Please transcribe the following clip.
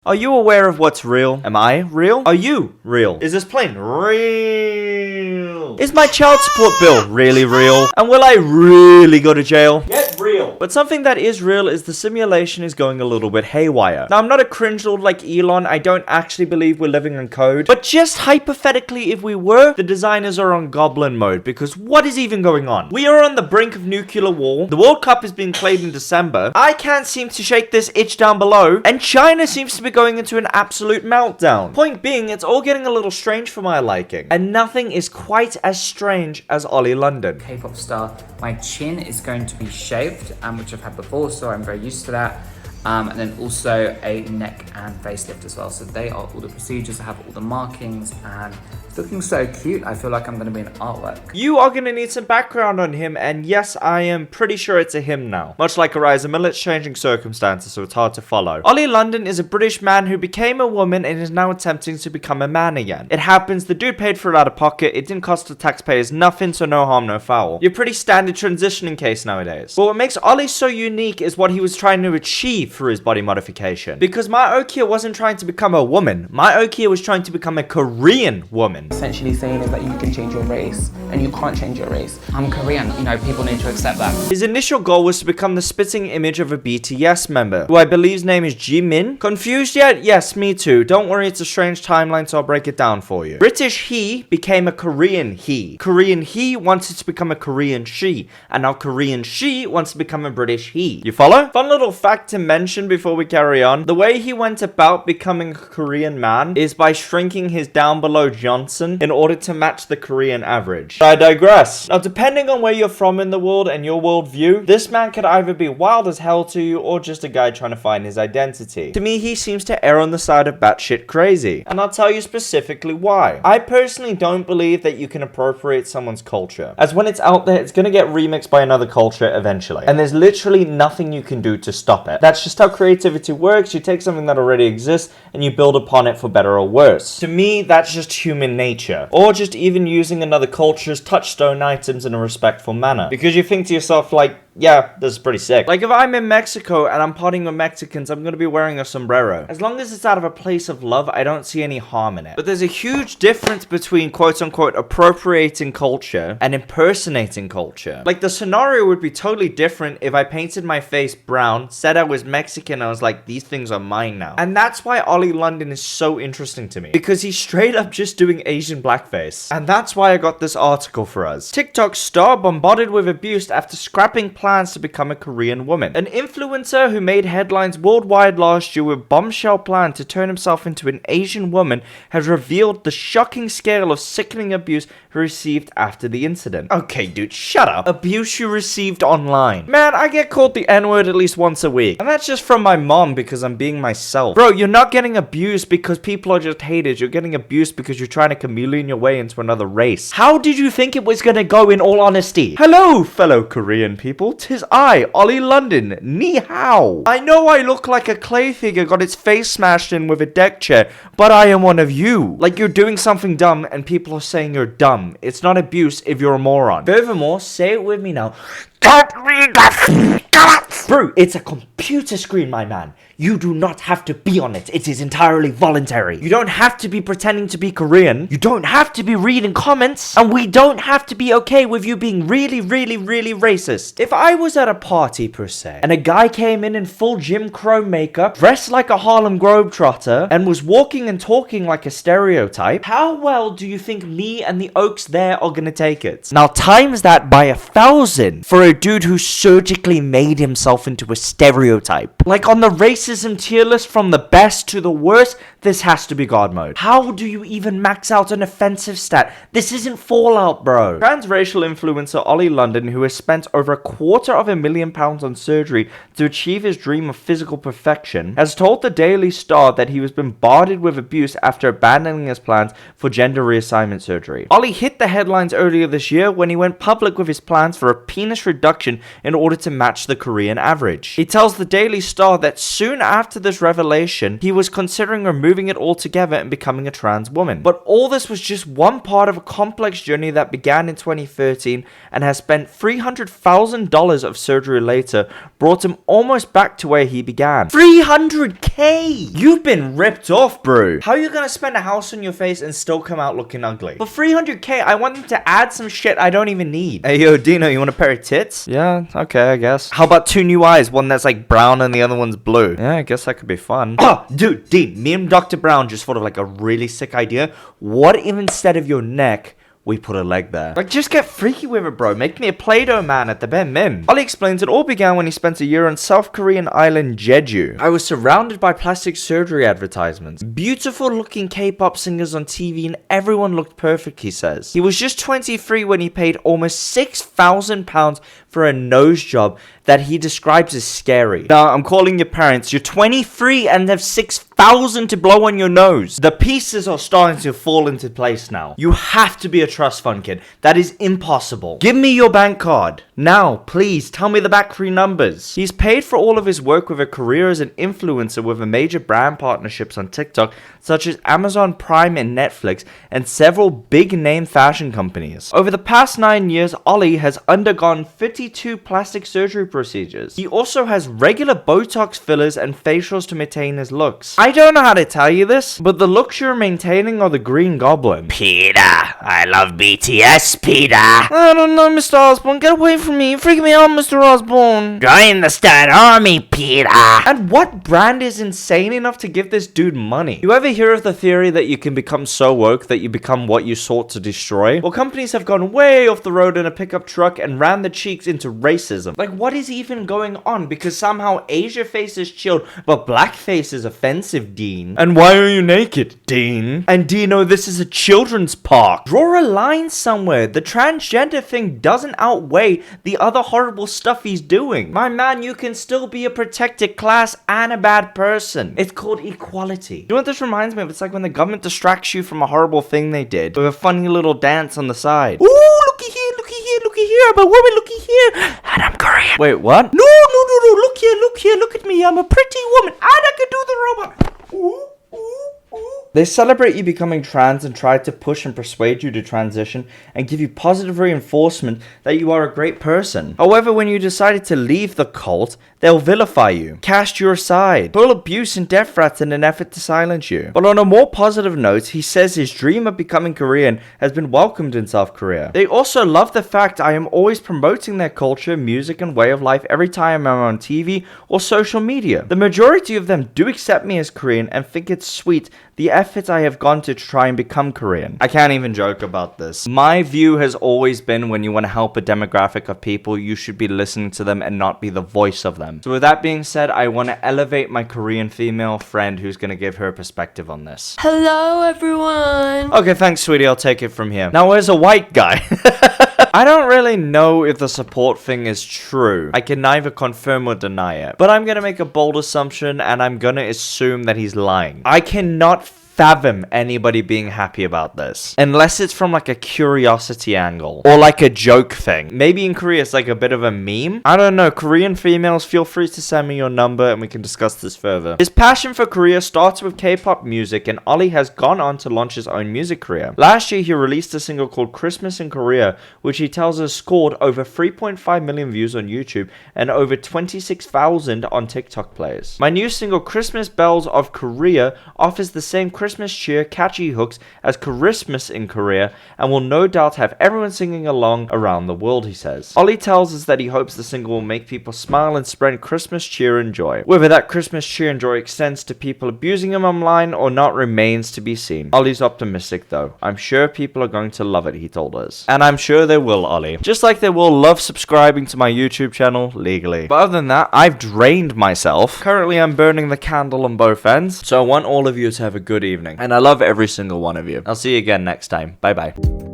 Are you aware of what's real? Am I real? Are you real? Is this plane real? Is my child support bill really real? And will I really go to jail? Get real. But something that is real is the simulation is going a little bit haywire. Now, I'm not a cringe lord like Elon. I don't actually believe we're living in code. But just hypothetically, if we were, the designers are on goblin mode, because what is even going on? We are on the brink of nuclear war. The World Cup is being played in December. I can't seem to shake this itch down below. And China seems to be going into an absolute meltdown. Point being, it's all getting a little strange for my liking. And nothing is quite as strange as Ollie London. K-pop star. My chin is going to be shaved, which I've had before, so I'm very used to that. And then also a neck and facelift as well. So they are all the procedures. I have all the markings and it's looking so cute. I feel like I'm going to be an artwork. You are going to need some background on him, and yes, I am pretty sure it's a him now. Much like Ariza Millet's changing circumstances, so it's hard to follow. Ollie London is a British man who became a woman and is now attempting to become a man again. It happens, the dude paid for it out of pocket, it didn't cost the taxpayers nothing, so no harm, no foul. Your pretty standard transitioning case nowadays. But what makes Ollie so unique is what he was trying to achieve through his body modification. Because my Okia wasn't trying to become a woman. My Okia was trying to become a Korean woman. Essentially saying is that you can change your race and you can't change your race. I'm Korean, you know, people need to accept that. His initial goal was to become the spitting image of a BTS member, who I believe's name is Jimin. Confused yet? Yes, me too. Don't worry, it's a strange timeline, so I'll break it down for you. British he became a Korean he. Korean he wanted to become a Korean she. And now Korean she wants to become a British he. You follow? Fun little fact to mention before we carry on. The way he went about becoming a Korean man is by shrinking his down below Johnson in order to match the Korean average. But I digress. Now, depending on where you're from in the world and your worldview, this man could either be wild as hell to you or just a guy trying to find his identity. To me, he seems to err on the side of batshit crazy. And I'll tell you specifically why. I personally don't believe that you can appropriate someone's culture, as when it's out there, it's gonna get remixed by another culture eventually. And there's literally nothing you can do to stop it. That's just how creativity works. You take something that already exists and you build upon it for better or worse. To me, that's just human nature. Or just even using another culture's touchstone items in a respectful manner. Because you think to yourself, like, yeah, this is pretty sick. Like, if I'm in Mexico and I'm partying with Mexicans, I'm gonna be wearing a sombrero. As long as it's out of a place of love, I don't see any harm in it. But there's a huge difference between quote-unquote appropriating culture and impersonating culture. Like, the scenario would be totally different if I painted my face brown, said I was Mexican, and I was like, these things are mine now. And that's why Ollie London is so interesting to me. Because he's straight up just doing Asian blackface. And that's why I got this article for us. TikTok star bombarded with abuse after scrapping plans to become a Korean woman. An influencer who made headlines worldwide last year with bombshell plan to turn himself into an Asian woman has revealed the shocking scale of sickening abuse he received after the incident. Okay, dude, shut up. Abuse you received online. Man, I get called the N-word at least once a week. And that's just from my mom because I'm being myself. Bro, you're not getting abused because people are just haters. You're getting abused because you're trying to chameleon your way into another race. How did you think it was gonna go, in all honesty? Hello, fellow Korean people. 'Tis I, Ollie London. Ni hao. I know I look like a clay figure got its face smashed in with a deck chair, but I am one of you. Like, you're doing something dumb and people are saying you're dumb. It's not abuse if you're a moron. Furthermore, say it with me now. Don't read that. Bro, it's a computer screen, my man. You do not have to be on it. It is entirely voluntary. You don't have to be pretending to be Korean. You don't have to be reading comments. And we don't have to be okay with you being really, really, really racist. If I was at a party, per se, and a guy came in full Jim Crow makeup, dressed like a Harlem Globetrotter, and was walking and talking like a stereotype, how well do you think me and the Oaks there are gonna take it? Now, times that by 1,000 for a dude who surgically made himself into a stereotype. Like, on the racism tier list from the best to the worst, this has to be God mode. How do you even max out an offensive stat? This isn't Fallout, bro. Transracial influencer Ollie London, who has spent over £250,000 on surgery to achieve his dream of physical perfection, has told the Daily Star that he was bombarded with abuse after abandoning his plans for gender reassignment surgery. Ollie hit the headlines earlier this year when he went public with his plans for a penis reduction in order to match the Korean average. He tells the Daily Star that soon after this revelation, he was considering removing it altogether and becoming a trans woman. But all this was just one part of a complex journey that began in 2013 and has spent $300,000 of surgery later, brought him almost back to where he began. 300k! You've been ripped off, bro. How are you gonna spend a house on your face and still come out looking ugly? For 300k, I want them to add some shit I don't even need. Hey, yo, Dino, you want a pair of tits? Yeah, okay, I guess. How about 2 new eyes? One that's like brown and the other one's blue. Yeah, I guess that could be fun. Oh, dude, Dean, me and Dr. Brown just thought of like a really sick idea. What if instead of your neck, we put a leg there? Like, just get freaky with it, bro. Make me a Play-Doh man at the bare min. Ollie explains it all began when he spent a year on South Korean island Jeju. I was surrounded by plastic surgery advertisements, beautiful looking K-pop singers on TV, and everyone looked perfect, he says. He was just 23 when he paid almost £6,000 for a nose job that he describes as scary. Now, I'm calling your parents. You're 23 and have $6,000 to blow on your nose. The pieces are starting to fall into place now. You have to be a trust fund kid. That is impossible. Give me your bank card. Now, please, tell me the back 3 numbers. He's paid for all of his work with a career as an influencer with a major brand partnerships on TikTok, such as Amazon Prime and Netflix, and several big-name fashion companies. Over the past 9 years, Ollie has undergone 52 plastic surgery procedures. He also has regular Botox fillers and facials to maintain his looks. I don't know how to tell you this, but the looks you're maintaining are the Green Goblin. Peter, I love BTS, Peter. I don't know, Mr. Osborne. Get away from me. You're freaking me out, Mr. Osborne. Join the Stan Army, Peter. And what brand is insane enough to give this dude money? You ever hear of the theory that you can become so woke that you become what you sought to destroy? Well, companies have gone way off the road in a pickup truck and ran the cheeks into racism. Like, what is even going on? Because somehow Asia face is chilled, but blackface is offensive, Dean. And why are you naked, Dean? And Dino, this is a children's park. Draw a line somewhere. The transgender thing doesn't outweigh the other horrible stuff he's doing. My man, you can still be a protected class and a bad person. It's called equality. You know what this reminds me of? It's like when the government distracts you from a horrible thing they did with a funny little dance on the side. Ooh, looky here, looky here, looky here. I'm a woman, looky here. And I'm Korean. Wait, what? No. Look here, look at me. I'm a pretty woman. And I can do the robot. Ooh. They celebrate you becoming trans and try to push and persuade you to transition and give you positive reinforcement that you are a great person. However, when you decided to leave the cult, they'll vilify you, cast you aside, pull abuse and death threats in an effort to silence you. But on a more positive note, he says his dream of becoming Korean has been welcomed in South Korea. They also love the fact I am always promoting their culture, music, and way of life every time I'm on TV or social media. The majority of them do accept me as Korean and think it's sweet the efforts I have gone to try and become Korean. I can't even joke about this. My view has always been when you want to help a demographic of people, you should be listening to them and not be the voice of them. So with that being said, I want to elevate my Korean female friend who's going to give her perspective on this. Hello, everyone. Okay, thanks, sweetie. I'll take it from here. Now, where's a white guy? I don't really know if the support thing is true. I can neither confirm or deny it. But I'm gonna make a bold assumption and I'm gonna assume that he's lying. I cannot fathom anybody being happy about this unless it's from like a curiosity angle or like a joke thing. Maybe in Korea it's like a bit of a meme. I don't know. Korean females, feel free to send me your number and we can discuss this further. His passion for Korea starts with K-pop music, and Ollie has gone on to launch his own music career. Last year he released a single called Christmas in Korea, which he tells has scored over 3.5 million views on YouTube and over 26,000 on TikTok plays. My new single Christmas Bells of Korea offers the same Christmas cheer, catchy hooks as Christmas in Korea, and will no doubt have everyone singing along around the world, he says. Ollie tells us that he hopes the single will make people smile and spread Christmas cheer and joy. Whether that Christmas cheer and joy extends to people abusing him online or not remains to be seen. Ollie's optimistic though. I'm sure people are going to love it, he told us. And I'm sure they will, Ollie. Just like they will love subscribing to my YouTube channel legally. But other than that, I've drained myself. Currently, I'm burning the candle on both ends, so I want all of you to have a good evening. And I love every single one of you. I'll see you again next time. Bye bye.